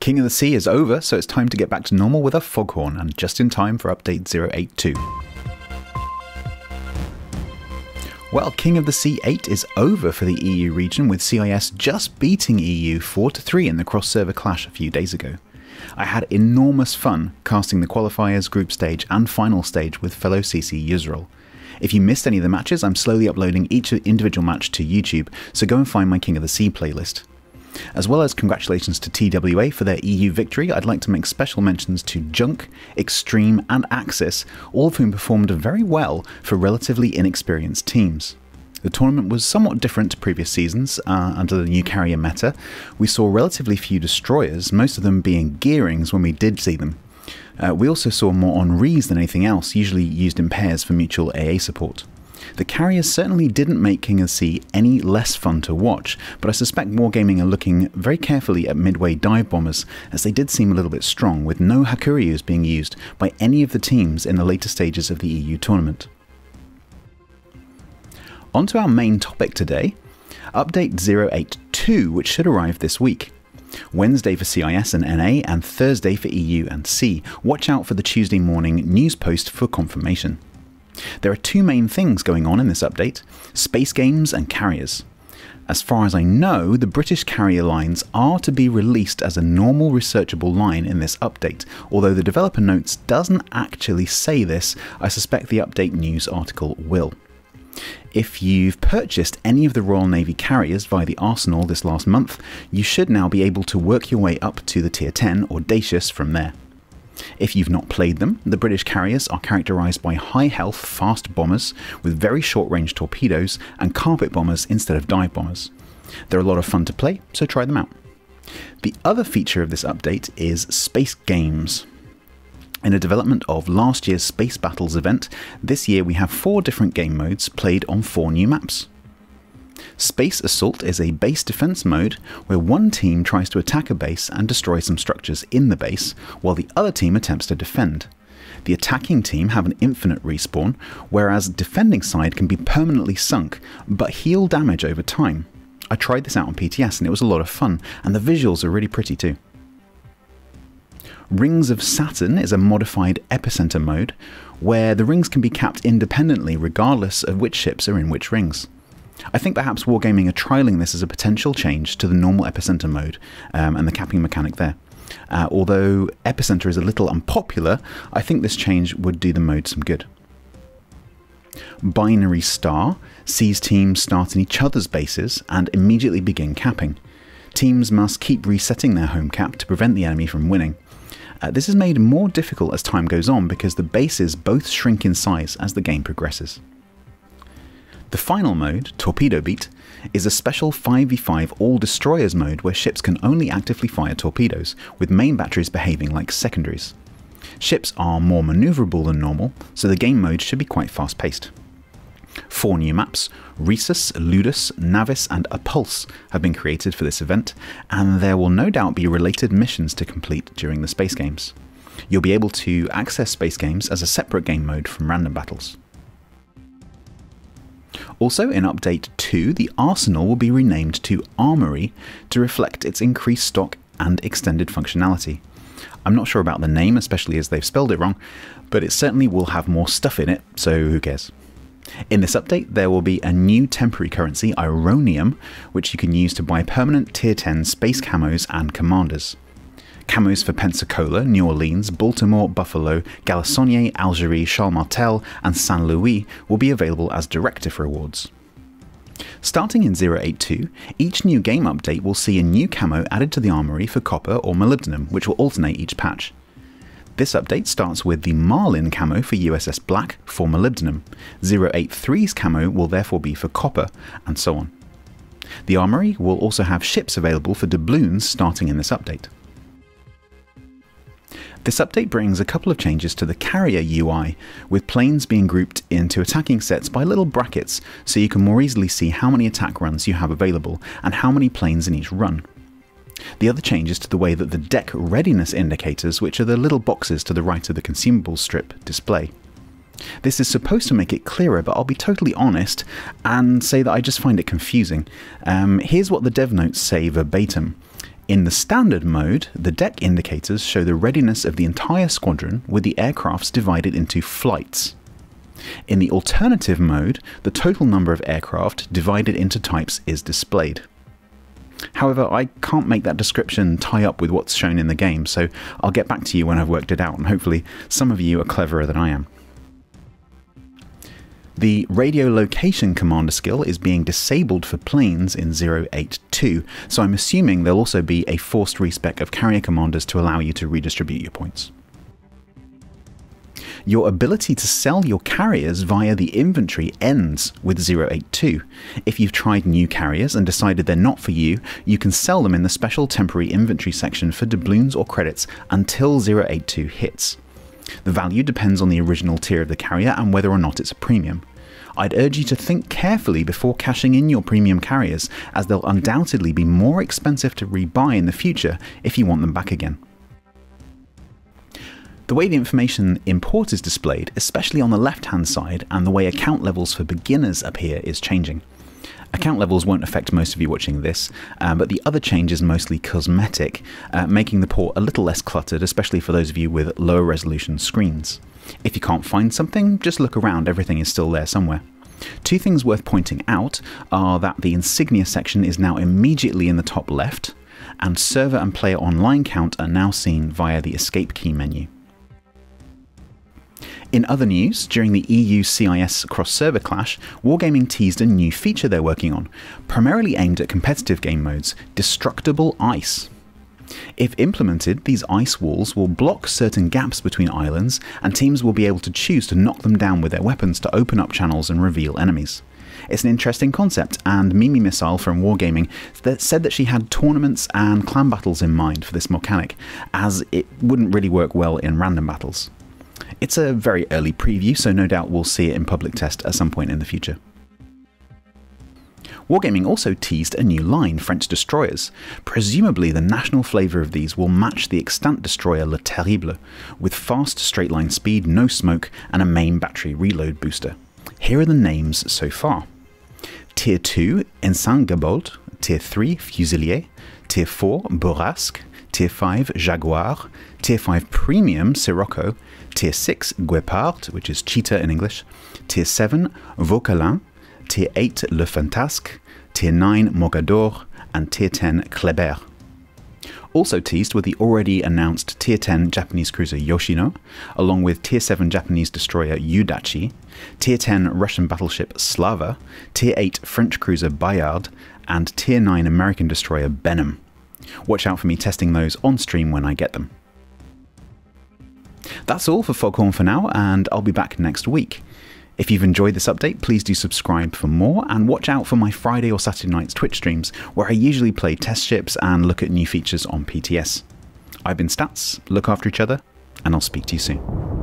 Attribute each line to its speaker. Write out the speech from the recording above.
Speaker 1: King of the Sea is over, so it's time to get back to normal with a Foghorn, and just in time for update 082. Well, King of the Sea 8 is over for the EU region, with CIS just beating EU 4-3 in the cross-server clash a few days ago. I had enormous fun casting the qualifiers, group stage and final stage with fellow CC Yusril. If you missed any of the matches, I'm slowly uploading each individual match to YouTube, so go and find my King of the Sea playlist. As well as congratulations to TWA for their EU victory, I'd like to make special mentions to Junk, Extreme and Axis, all of whom performed very well for relatively inexperienced teams. The tournament was somewhat different to previous seasons under the new carrier meta. We saw relatively few destroyers, most of them being gearings when we did see them. We also saw more Armouries than anything else, usually used in pairs for mutual AA support. The carriers certainly didn't make King of the Sea any less fun to watch, but I suspect Wargaming are looking very carefully at midway dive bombers, as they did seem a little bit strong, with no Hakuryus being used by any of the teams in the later stages of the EU tournament. On to our main topic today, update 082, which should arrive this week. Wednesday for CIS and NA, and Thursday for EU and C. Watch out for the Tuesday morning news post for confirmation. There are two main things going on in this update: space games and carriers. As far as I know, the British carrier lines are to be released as a normal researchable line in this update. Although the developer notes doesn't actually say this, I suspect the update news article will. If you've purchased any of the Royal Navy carriers via the Arsenal this last month, you should now be able to work your way up to the Tier 10 Audacious from there. If you've not played them, the British carriers are characterised by high health fast bombers with very short range torpedoes and carpet bombers instead of dive bombers. They're a lot of fun to play, so try them out. The other feature of this update is space games. In a development of last year's Space Battles event, this year we have 4 different game modes played on 4 new maps. Space Assault is a base defense mode where one team tries to attack a base and destroy some structures in the base, while the other team attempts to defend. The attacking team have an infinite respawn, whereas defending side can be permanently sunk, but heal damage over time. I tried this out on PTS and it was a lot of fun, and the visuals are really pretty too. Rings of Saturn is a modified epicenter mode, where the rings can be capped independently regardless of which ships are in which rings. I think perhaps Wargaming are trialling this as a potential change to the normal epicenter mode and the capping mechanic there. Although epicenter is a little unpopular, I think this change would do the mode some good. Binary Star sees teams start in each other's bases and immediately begin capping. Teams must keep resetting their home cap to prevent the enemy from winning. This is made more difficult as time goes on because the bases both shrink in size as the game progresses. The final mode, Torpedo Beat, is a special 5v5 all-destroyers mode where ships can only actively fire torpedoes, with main batteries behaving like secondaries. Ships are more manoeuvrable than normal, so the game mode should be quite fast-paced. 4 new maps, Rhesus, Ludus, Navis and Appulse, have been created for this event, and there will no doubt be related missions to complete during the space games. You'll be able to access space games as a separate game mode from random battles. Also, in Update 2, the Arsenal will be renamed to Armoury to reflect its increased stock and extended functionality. I'm not sure about the name, especially as they've spelled it wrong, but it certainly will have more stuff in it, so who cares. In this update, there will be a new temporary currency, Ironium, which you can use to buy permanent Tier 10 space camos and commanders. Camos for Pensacola, New Orleans, Baltimore, Buffalo, Galissonier, Algerie, Charles Martel and Saint Louis will be available as directive rewards. Starting in 082, each new game update will see a new camo added to the Armoury for copper or molybdenum, which will alternate each patch. This update starts with the Marlin camo for USS Black for molybdenum, 083's camo will therefore be for copper, and so on. The Armoury will also have ships available for doubloons starting in this update. This update brings a couple of changes to the carrier UI, with planes being grouped into attacking sets by little brackets so you can more easily see how many attack runs you have available and how many planes in each run. The other change is to the way that the deck readiness indicators, which are the little boxes to the right of the consumables strip, display. This is supposed to make it clearer, but I'll be totally honest and say that I just find it confusing. Here's what the dev notes say verbatim. In the standard mode, the deck indicators show the readiness of the entire squadron with the aircrafts divided into flights. In the alternative mode, the total number of aircraft divided into types is displayed. However, I can't make that description tie up with what's shown in the game, so I'll get back to you when I've worked it out, and hopefully some of you are cleverer than I am. The radio location commander skill is being disabled for planes in 082, so I'm assuming there'll also be a forced respec of carrier commanders to allow you to redistribute your points. Your ability to sell your carriers via the inventory ends with 082. If you've tried new carriers and decided they're not for you, you can sell them in the special temporary inventory section for doubloons or credits until 082 hits. The value depends on the original tier of the carrier and whether or not it's a premium. I'd urge you to think carefully before cashing in your premium carriers, as they'll undoubtedly be more expensive to rebuy in the future if you want them back again. The way the information import is displayed, especially on the left-hand side, and the way account levels for beginners appear is changing. Account levels won't affect most of you watching this, but the other change is mostly cosmetic, making the port a little less cluttered, especially for those of you with lower resolution screens. If you can't find something, just look around, everything is still there somewhere. Two things worth pointing out are that the insignia section is now immediately in the top left, and server and player online count are now seen via the escape key menu. In other news, during the EU CIS cross-server clash, Wargaming teased a new feature they're working on, primarily aimed at competitive game modes, Destructible Ice. If implemented, these ice walls will block certain gaps between islands, and teams will be able to choose to knock them down with their weapons to open up channels and reveal enemies. It's an interesting concept, and Mimi Missile from Wargaming said that she had tournaments and clan battles in mind for this mechanic, as it wouldn't really work well in random battles. It's a very early preview, so no doubt we'll see it in public test at some point in the future. Wargaming also teased a new line, French destroyers. Presumably the national flavour of these will match the extant destroyer Le Terrible, with fast straight line speed, no smoke, and a main battery reload booster. Here are the names so far. Tier 2, Ensign Gabold, Tier 3, Fusilier, Tier 4, Bourrasque, Tier 5, Jaguar, Tier 5 Premium, Sirocco, Tier 6, Guépard, which is cheetah in English, Tier 7, Vauquelin, Tier 8, Le Fantasque, Tier 9, Mogador, and Tier 10, Kleber. Also teased were the already announced Tier 10 Japanese cruiser Yoshino, along with Tier 7 Japanese destroyer Udachi, Tier 10 Russian battleship Slava, Tier 8 French cruiser Bayard, and Tier 9 American destroyer Benham. Watch out for me testing those on stream when I get them. That's all for Foghorn for now, and I'll be back next week. If you've enjoyed this update, please do subscribe for more, and watch out for my Friday or Saturday nights Twitch streams, where I usually play test ships and look at new features on PTS. I've been Stats, look after each other, and I'll speak to you soon.